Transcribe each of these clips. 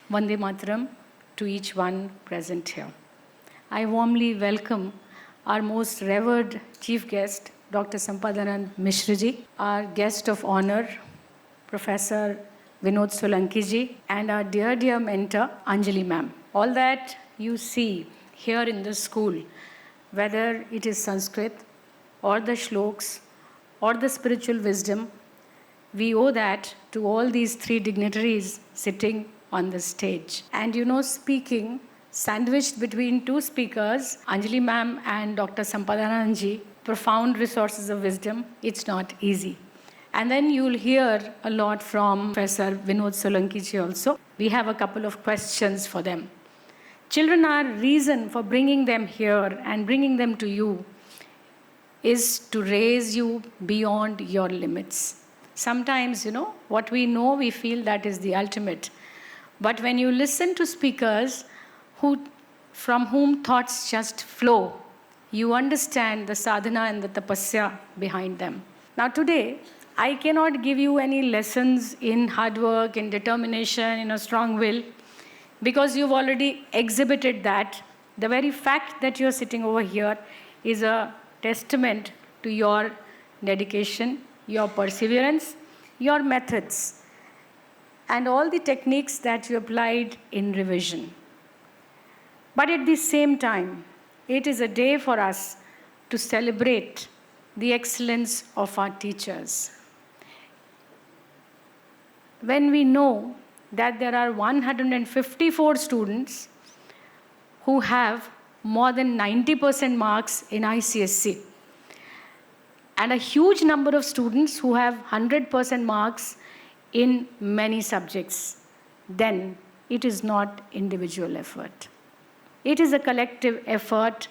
Vande Mataram to each one present here. I warmly welcome our most revered chief guest, Dr. Sampadanand Mishraji, our guest of honor, Professor Vinod Solankiji, and our dear mentor, Anjali ma'am. All that you see here in this school, whether it is Sanskrit or the shloks or the spiritual wisdom, we owe that to all these three dignitaries sitting on the stage. And speaking sandwiched between two speakers, Anjali ma'am and Dr. Sampadanandji, profound resources of wisdom, it's not easy. And then you'll hear a lot from Professor Vinod Solankiji also. We have a couple of questions for them. Children, our reason for bringing them here and bringing them to you is to raise you beyond your limits. Sometimes, what we know, we feel that is the ultimate. But when you listen to speakers from whom thoughts just flow, you understand the sadhana and the tapasya behind them. Now today, I cannot give you any lessons in hard work, in determination, in a strong will, because you've already exhibited that. The very fact that you're sitting over here is a testament to your dedication, your perseverance, your methods, and all the techniques that you applied in revision. But at the same time, it is a day for us to celebrate the excellence of our teachers. When we know that there are 154 students who have more than 90% marks in ICSE, and a huge number of students who have 100% marks in many subjects, then it is not individual effort. It is a collective effort,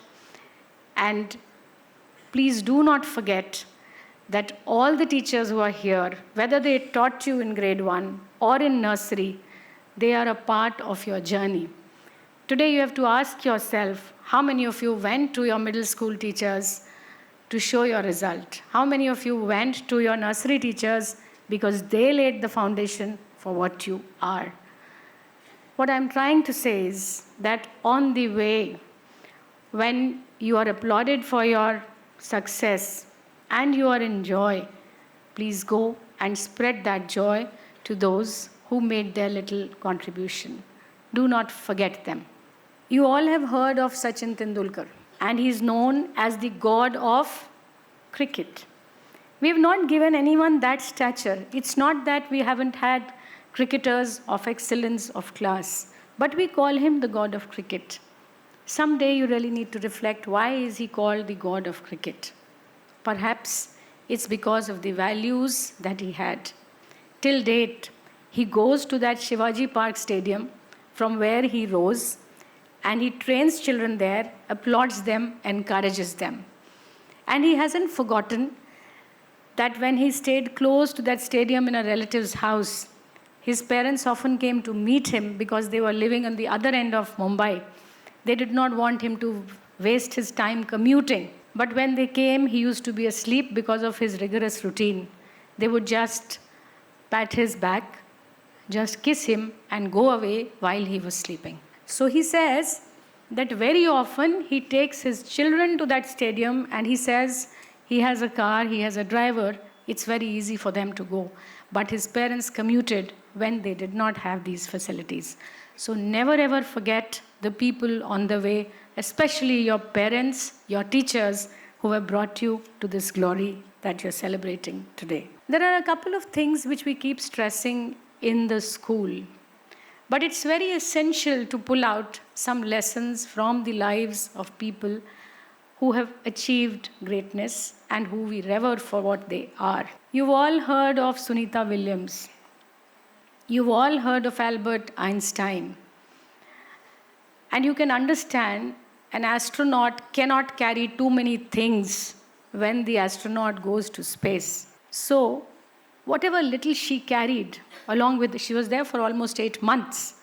and please do not forget that all the teachers who are here, whether they taught you in grade 1 or in nursery, they are a part of your journey. Today you have to ask yourself, how many of you went to your middle school teachers to show your result? How many of you went to your nursery teachers because they laid the foundation for what you are? What I'm trying to say is that on the way, when you are applauded for your success and you are in joy, please go and spread that joy to those who made their little contribution. Do not forget them. You all have heard of Sachin Tendulkar, and he is known as the god of cricket. We have not given anyone that stature. It's not that we haven't had cricketers of excellence, of class, but we call him the god of cricket. Someday you really need to reflect, why is he called the god of cricket? Perhaps it's because of the values that he had. Till date, he goes to that Shivaji Park Stadium from where he rose, and he trains children there, applauds them, encourages them. And he hasn't forgotten that when he stayed close to that stadium in a relative's house, his parents often came to meet him because they were living on the other end of Mumbai. They did not want him to waste his time commuting. But when they came, he used to be asleep because of his rigorous routine. They would just pat his back, just kiss him, and go away while he was sleeping. So he says that very often he takes his children to that stadium and he says he has a car, he has a driver, it's very easy for them to go. But his parents commuted when they did not have these facilities. So never ever forget the people on the way, especially your parents, your teachers who have brought you to this glory that you're celebrating today. There are a couple of things which we keep stressing in the school, but it's very essential to pull out some lessons from the lives of people who have achieved greatness and who we revere for what they are. You've all heard of Sunita Williams. You've all heard of Albert Einstein. And you can understand an astronaut cannot carry too many things when the astronaut goes to space. So, whatever little she carried, she was there for almost 8 months.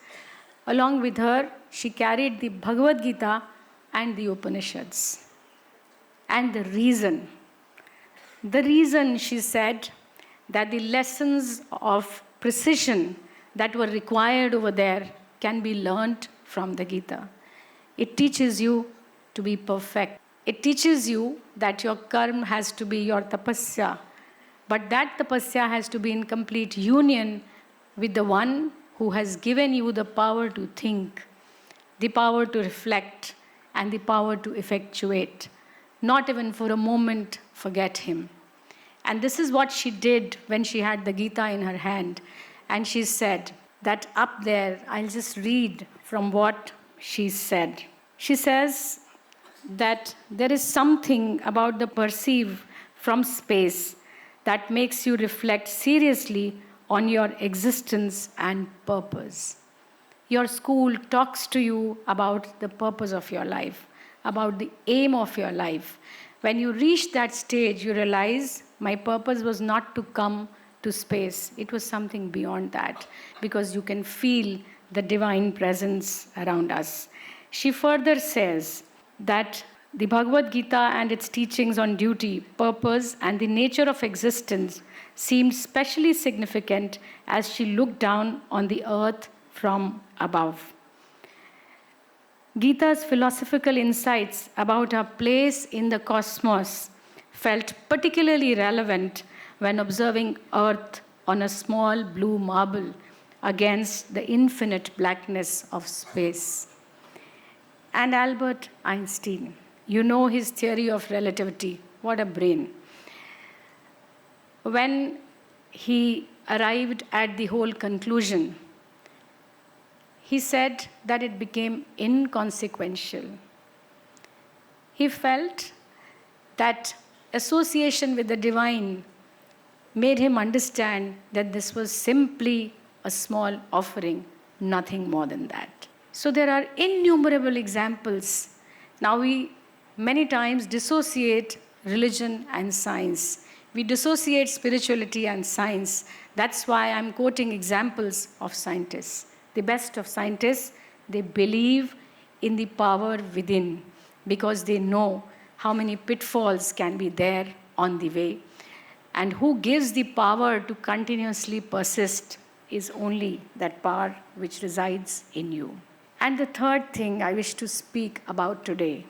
Along with her, she carried the Bhagavad Gita and the Upanishads. And the reason she said that the lessons of precision that were required over there can be learned from the Gita. It teaches you to be perfect. It teaches you that your karma has to be your tapasya, but that tapasya has to be in complete union with the one who has given you the power to think, the power to reflect, and the power to effectuate. Not even for a moment forget him. And this is what she did when she had the Gita in her hand. And she said that up there, I'll just read from what she said. She says that there is something about the perceive from space that makes you reflect seriously on your existence and purpose. Your school talks to you about the purpose of your life, about the aim of your life. When you reach that stage, you realize my purpose was not to come to space. It was something beyond that, because you can feel the divine presence around us. She further says that the Bhagavad Gita and its teachings on duty, purpose, and the nature of existence seemed specially significant as she looked down on the earth from above. Gita's philosophical insights about our place in the cosmos felt particularly relevant when observing Earth on a small blue marble against the infinite blackness of space. And Albert Einstein, you know his theory of relativity. What a brain. When he arrived at the whole conclusion, he said that it became inconsequential. He felt that association with the divine made him understand that this was simply a small offering, nothing more than that. So there are innumerable examples. Now we many times dissociate religion and science. We dissociate spirituality and science. That's why I'm quoting examples of scientists. The best of scientists, they believe in the power within because they know how many pitfalls can be there on the way. And who gives the power to continuously persist is only that power which resides in you. And the third thing I wish to speak about today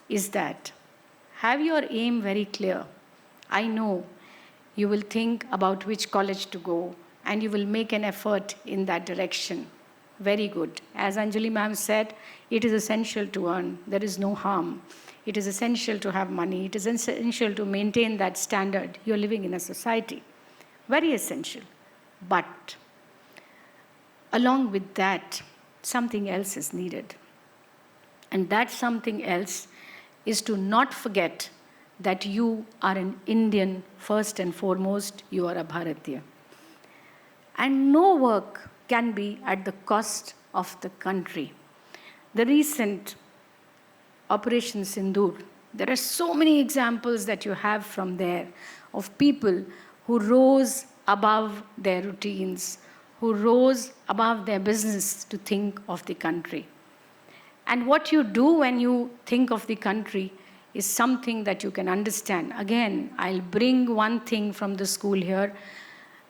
is that have your aim very clear. I know you will think about which college to go and you will make an effort in that direction. Very good. As Anjali ma'am said, it is essential to earn. There is no harm. It is essential to have money. It is essential to maintain that standard. You're living in a society. Very essential. But along with that, something else is needed. And that something else is to not forget that you are an Indian first and foremost. You are a Bharatiya. And no work can be at the cost of the country. The recent Operation Sindoor, there are so many examples that you have from there of people who rose above their routines, who rose above their business to think of the country. And what you do when you think of the country is something that you can understand. Again, I'll bring one thing from the school here.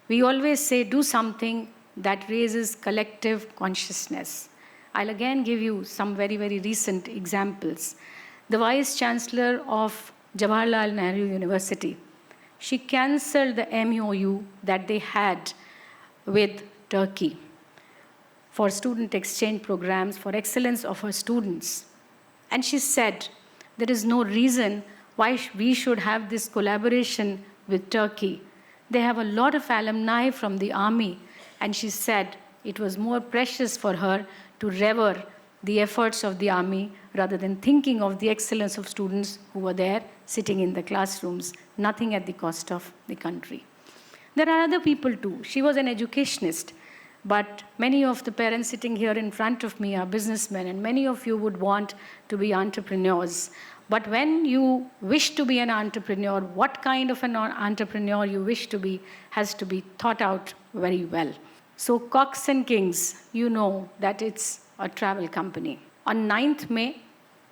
We always say, do something that raises collective consciousness. I'll again give you some very, very recent examples. The Vice Chancellor of Jawaharlal Nehru University, she cancelled the MOU that they had with Turkey for student exchange programs for excellence of her students. And she said, there is no reason why we should have this collaboration with Turkey. They have a lot of alumni from the army. And she said it was more precious for her to revere the efforts of the army rather than thinking of the excellence of students who were there sitting in the classrooms, nothing at the cost of the country. There are other people too. She was an educationist, but many of the parents sitting here in front of me are businessmen, and many of you would want to be entrepreneurs. But when you wish to be an entrepreneur, what kind of an entrepreneur you wish to be has to be thought out very well. So Cox and Kings, you know that it's a travel company. On 9th May,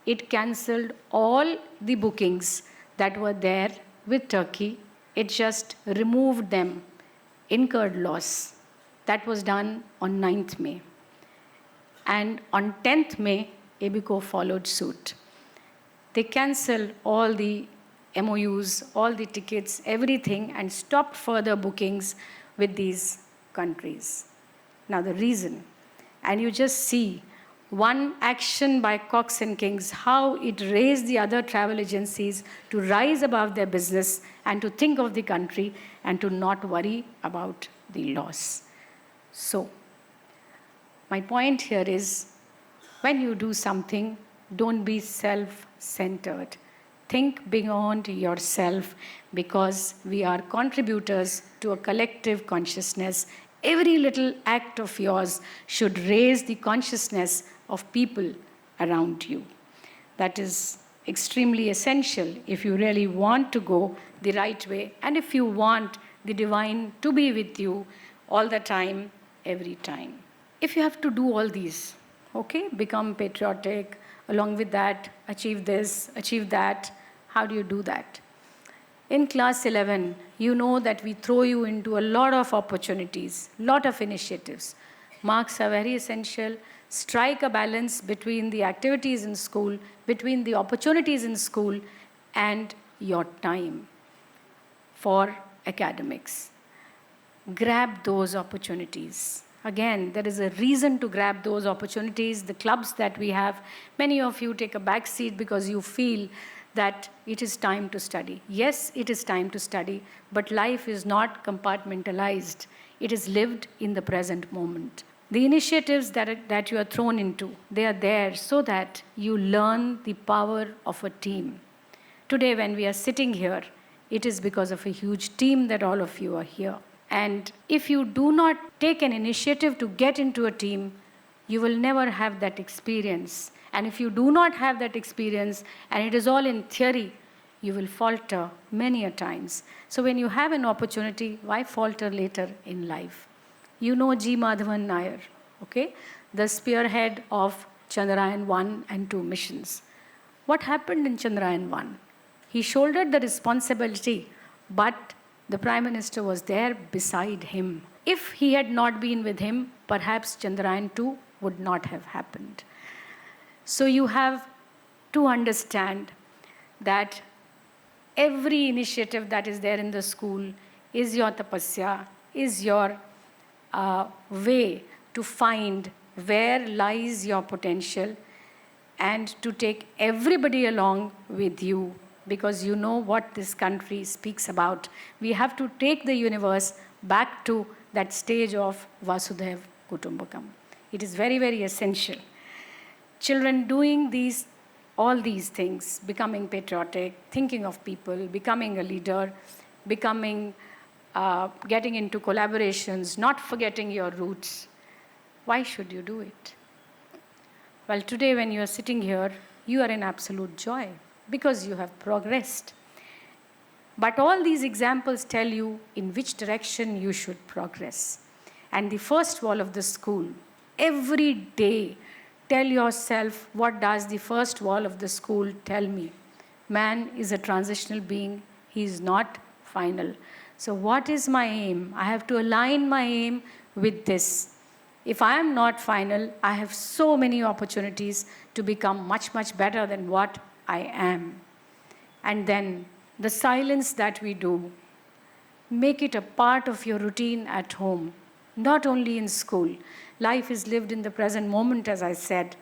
it cancelled all the bookings that were there with Turkey. It just removed them, incurred loss. That was done on 9th May. And on 10th May, ABCO followed suit. They cancelled all the MOUs, all the tickets, everything, and stopped further bookings with these countries. Now the reason, and you just see one action by Cox and Kings, how it raised the other travel agencies to rise above their business and to think of the country and to not worry about the loss. So, my point here is, when you do something, don't be self-centered. Think beyond yourself, because we are contributors to a collective consciousness. Every little act of yours should raise the consciousness of people around you. That is extremely essential if you really want to go the right way, and if you want the divine to be with you all the time, every time. If you have to do all these, okay, become patriotic, along with that, achieve this, achieve that, how do you do that? In class 11, you know that we throw you into a lot of opportunities, lot of initiatives. Marks are very essential. Strike a balance between the activities in school, between the opportunities in school, and your time for academics. Grab those opportunities. Again, there is a reason to grab those opportunities. The clubs that we have, many of you take a back seat because you feel that it is time to study. Yes, it is time to study, but life is not compartmentalized. It is lived in the present moment. The initiatives that you are thrown into, they are there so that you learn the power of a team. Today, when we are sitting here, it is because of a huge team that all of you are here. And if you do not take an initiative to get into a team, you will never have that experience. And if you do not have that experience, and it is all in theory, you will falter many a times. So when you have an opportunity, why falter later in life? You know G. Madhavan Nair, okay? The spearhead of Chandrayaan 1 and 2 missions. What happened in Chandrayaan 1? He shouldered the responsibility, but the Prime Minister was there beside him. If he had not been with him, perhaps Chandrayaan 2 would not have happened. So you have to understand that every initiative that is there in the school is your tapasya, is your way to find where lies your potential and to take everybody along with you, because you know what this country speaks about. We have to take the universe back to that stage of Vasudhaiv Kutumbakam. It is very, very essential. Children doing all these things, becoming patriotic, thinking of people, becoming a leader, getting into collaborations, not forgetting your roots. Why should you do it? Well, today when you are sitting here, you are in absolute joy because you have progressed. But all these examples tell you in which direction you should progress. And the first wall of the school, every day, tell yourself, what does the first wall of the school tell me? Man is a transitional being. He is not final. So what is my aim? I have to align my aim with this. If I am not final, I have so many opportunities to become much, much better than what I am. And then the silence that we do, make it a part of your routine at home, not only in school. Life is lived in the present moment, as I said,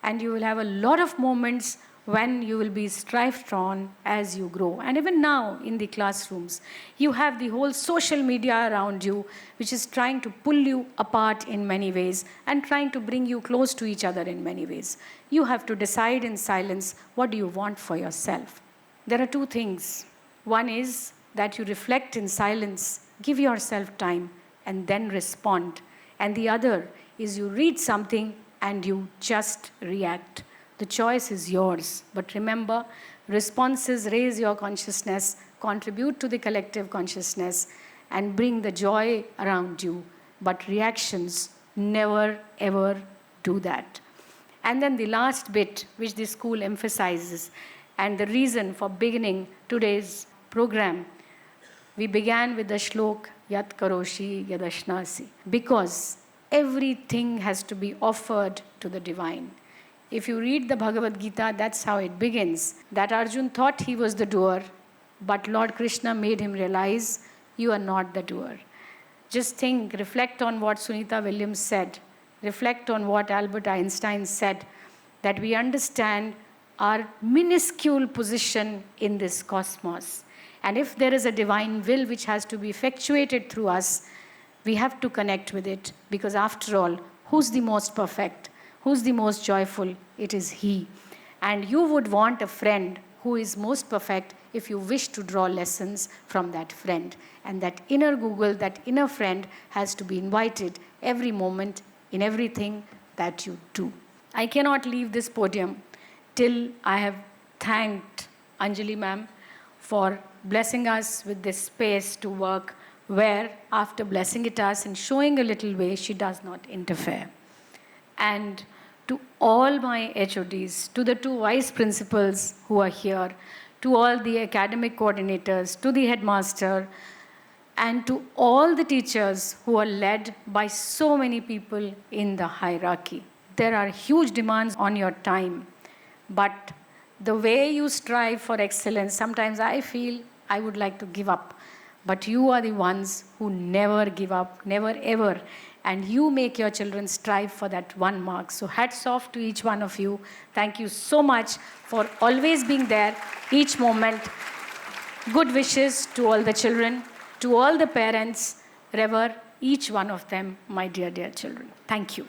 and you will have a lot of moments when you will be strived on as you grow. And even now in the classrooms, you have the whole social media around you, which is trying to pull you apart in many ways and trying to bring you close to each other in many ways. You have to decide in silence, what do you want for yourself? There are two things. One is that you reflect in silence, give yourself time, and then respond. And the other is you read something and you just react. The choice is yours. But remember, responses raise your consciousness, contribute to the collective consciousness, and bring the joy around you. But reactions never, ever do that. And then the last bit, which the school emphasizes, and the reason for beginning today's program, we began with the shlok, Yat Karoshi Yadashnasi, because everything has to be offered to the divine. If you read the Bhagavad Gita, that's how it begins. That Arjun thought he was the doer, but Lord Krishna made him realize, you are not the doer. Just think, reflect on what Sunita Williams said. Reflect on what Albert Einstein said, that we understand our minuscule position in this cosmos. And if there is a divine will which has to be effectuated through us, we have to connect with it. Because after all, who's the most perfect? Who's the most joyful? It is He. And you would want a friend who is most perfect if you wish to draw lessons from that friend. And that inner Google, that inner friend has to be invited every moment in everything that you do. I cannot leave this podium till I have thanked Anjali ma'am for blessing us with this space to work where, after blessing it us and showing a little way, she does not interfere. And to all my HODs, to the 2 vice principals who are here, to all the academic coordinators, to the headmaster, and to all the teachers who are led by so many people in the hierarchy. There are huge demands on your time, but the way you strive for excellence, sometimes I feel I would like to give up. But you are the ones who never give up, never ever. And you make your children strive for that 1 mark. So hats off to each one of you. Thank you so much for always being there, each moment. Good wishes to all the children, to all the parents. Revere each one of them, my dear, dear children. Thank you.